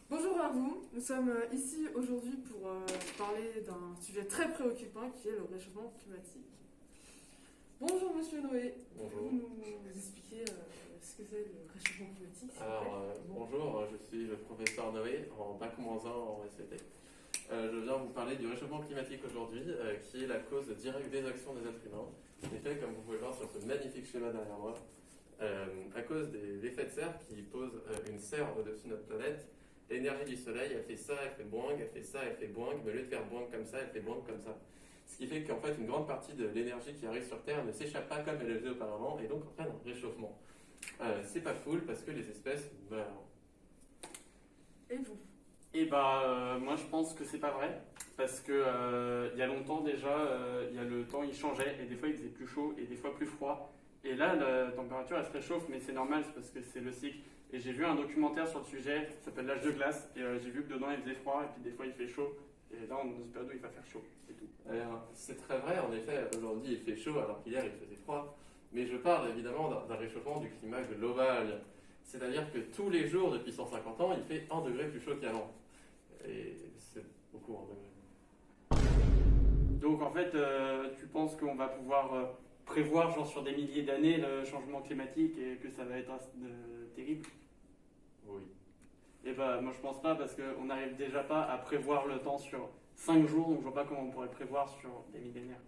Bonjour à vous, nous sommes ici aujourd'hui pour parler d'un sujet très préoccupant qui est le réchauffement climatique. Bonjour Monsieur Noé, Bonjour. pouvez-vous nous expliquer ce que c'est le réchauffement climatique s'il vous plaît? Bonjour, je suis le professeur Noé en Bac-1 en SVT. Je viens vous parler du réchauffement climatique aujourd'hui, qui est la cause directe des actions des êtres humains. En effet, comme vous pouvez voir sur ce magnifique schéma derrière moi, à cause des effets de serre qui posent une serre au-dessus de notre planète, l'énergie du soleil, elle fait ça, elle fait boing, elle fait ça, elle fait boing, mais au lieu de faire boing comme ça, elle fait boing comme ça. Ce qui fait qu'en fait, une grande partie de l'énergie qui arrive sur Terre ne s'échappe pas comme elle le faisait auparavant, et donc entraîne un réchauffement. C'est pas cool parce que les espèces meurent. Et vous? Moi je pense que c'est pas vrai parce que il y a longtemps déjà, le temps il changeait et des fois il faisait plus chaud et des fois plus froid. Et là la température elle se réchauffe, mais c'est normal, c'est parce que c'est le cycle. Et j'ai vu un documentaire sur le sujet qui s'appelle L'âge de glace et j'ai vu que dedans il faisait froid et puis des fois il fait chaud. Et là on est dans une période où il va faire chaud, c'est tout. C'est très vrai, en effet, aujourd'hui il fait chaud alors qu'hier il faisait froid. Mais je parle évidemment d'un réchauffement du climat global. C'est-à-dire que tous les jours depuis 150 ans, il fait 1 degré plus chaud qu'avant. Et c'est beaucoup en degrés. Donc en fait tu penses qu'on va pouvoir prévoir genre sur des milliers d'années le changement climatique et que ça va être terrible? Oui. Et moi je pense pas parce qu'on n'arrive déjà pas à prévoir le temps sur 5 jours, donc je vois pas comment on pourrait le prévoir sur des millénaires.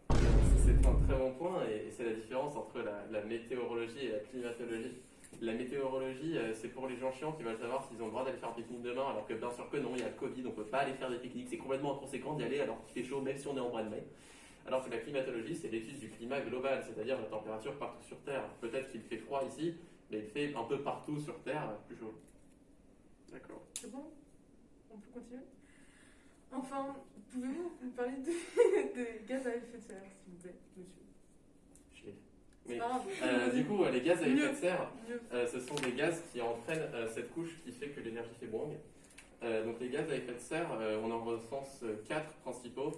C'est un très bon point et c'est la différence entre la météorologie et la climatologie. La météorologie, c'est pour les gens chiants qui veulent savoir s'ils ont le droit d'aller faire un pique-nique demain, alors que bien sûr que non, il y a le Covid, on peut pas aller faire des pique-niques, c'est complètement inconséquent d'y aller alors qu'il fait chaud, même si on est en mois de mai. Alors que la climatologie, c'est l'étude du climat global, c'est-à-dire la température partout sur Terre. Peut-être qu'il fait froid ici, mais il fait un peu partout sur Terre plus chaud. D'accord. C'est bon? On peut continuer? Enfin, pouvez-vous nous parler des gaz à effet de serre, s'il vous plaît, monsieur? Je l'ai. C'est Mais, pas grave. du coup, les gaz à effet de serre, Mieux. ce sont des gaz qui entraînent cette couche qui fait que l'énergie fait boing. Donc les gaz à effet de serre, on en recense 4 principaux.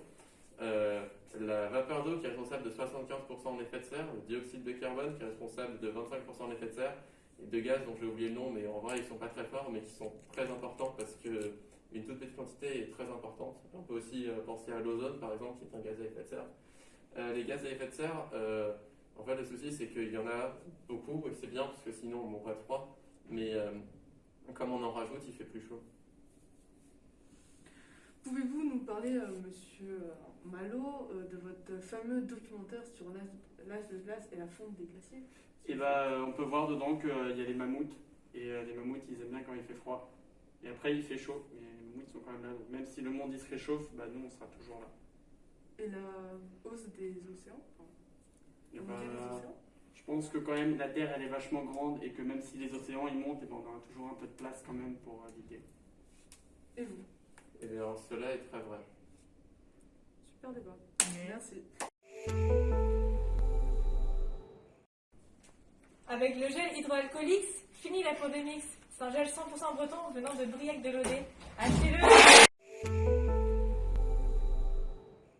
La vapeur d'eau qui est responsable de 75% en effet de serre, le dioxyde de carbone qui est responsable de 25% en effet de serre, et deux gaz dont j'ai oublié le nom, mais en vrai ils ne sont pas très forts, mais qui sont très importants parce qu'une toute petite quantité est très importante. On peut aussi penser à l'ozone par exemple, qui est un gaz à effet de serre. Les gaz à effet de serre, en fait le souci c'est qu'il y en a beaucoup, et c'est bien parce que sinon on mourrait de froid, mais comme on en rajoute, il fait plus chaud. Pouvez-vous nous parler, monsieur Malo, de votre fameux documentaire sur l'âge de glace et la fonte des glaciers? On peut voir dedans qu'il y a les mammouths, et les mammouths ils aiment bien quand il fait froid. Et après il fait chaud, mais les mammouths sont quand même là. Donc même si le monde il se réchauffe, nous on sera toujours là. Et la hausse des océans? Et La montée des océans? je pense que quand même la Terre elle est vachement grande et que même si les océans ils montent, on aura toujours un peu de place quand même pour habiter. Et vous? Et bien cela est très vrai. Super débat. Merci. Avec le gel hydroalcoolique, fini la pandémie. C'est un gel 100% breton venant de Briac-de-Lodé. Achetez-le!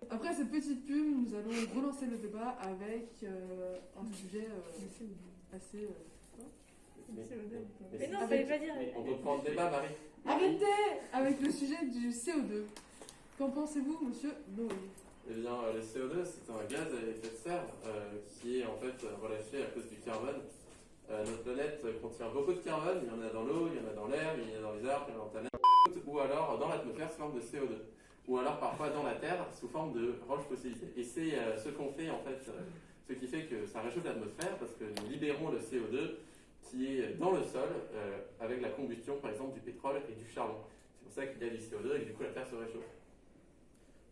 Après cette petite pub, nous allons relancer le débat avec un sujet assez... Mais non, fallait pas dire. On peut prendre le débat, Marie. Arrêtez avec le sujet du CO2. Qu'en pensez-vous, monsieur Noé? Eh bien, le CO2, c'est un gaz à effet de serre qui est en fait relâché à cause du carbone. Notre planète contient beaucoup de carbone, il y en a dans l'eau, il y en a dans l'air, il y en a dans les arbres, il y en a dans la terre, ou alors dans l'atmosphère sous forme de CO2, ou alors parfois dans la terre sous forme de roches fossilisées. Et c'est ce qu'on fait en fait, ce qui fait que ça réchauffe l'atmosphère parce que nous libérons le CO2 qui est dans le sol avec la combustion par exemple du pétrole et du charbon. C'est pour ça qu'il y a du CO2 et que du coup la terre se réchauffe.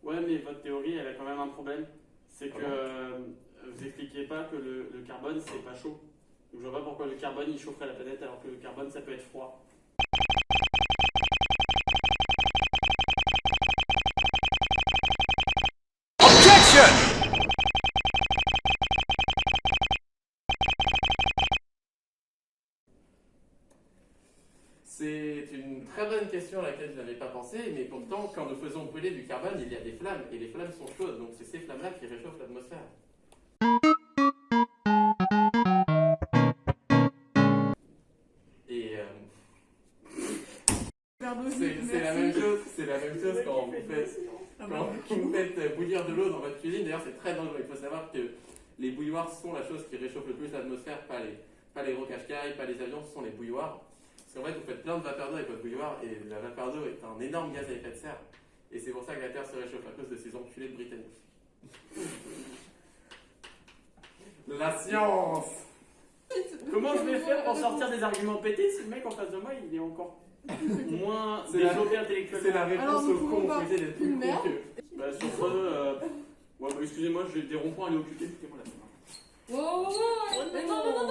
Ouais, mais votre théorie elle a quand même un problème. C'est que Comment vous n'expliquez pas que le carbone c'est pas chaud. Donc je vois pas pourquoi le carbone il chaufferait la planète alors que le carbone ça peut être froid. C'est une très bonne question à laquelle je n'avais pas pensé, mais pourtant, quand nous faisons brûler du carbone, il y a des flammes, et les flammes sont chaudes, donc c'est ces flammes-là qui réchauffent l'atmosphère. Et Verre logique. C'est la même chose, quand vous faites bouillir de l'eau dans votre cuisine. D'ailleurs, c'est très dangereux. Il faut savoir que les bouilloires sont la chose qui réchauffe le plus l'atmosphère, pas les rocaches-cailles, pas les avions, ce sont les bouilloires. Parce qu'en fait, vous faites plein de vapeur d'eau avec votre bouilloire et la vapeur d'eau est un énorme gaz à effet de serre. Et c'est pour ça que la Terre se réchauffe à cause de ces enculés de Britanniques. La science! Comment je vais faire pour sortir des arguments pétés si le mec en face de moi il est encore moins C'est la- développé intellectuellement? C'est la Alors, réponse nous au pouvons con, pas vous essayez d'être plus une con merde. que. Bah, sur ce, ouais, bah, excusez-moi, j'ai des ronds-points à aller occuper, écoutez-moi là. Oh, Mais non, non, non,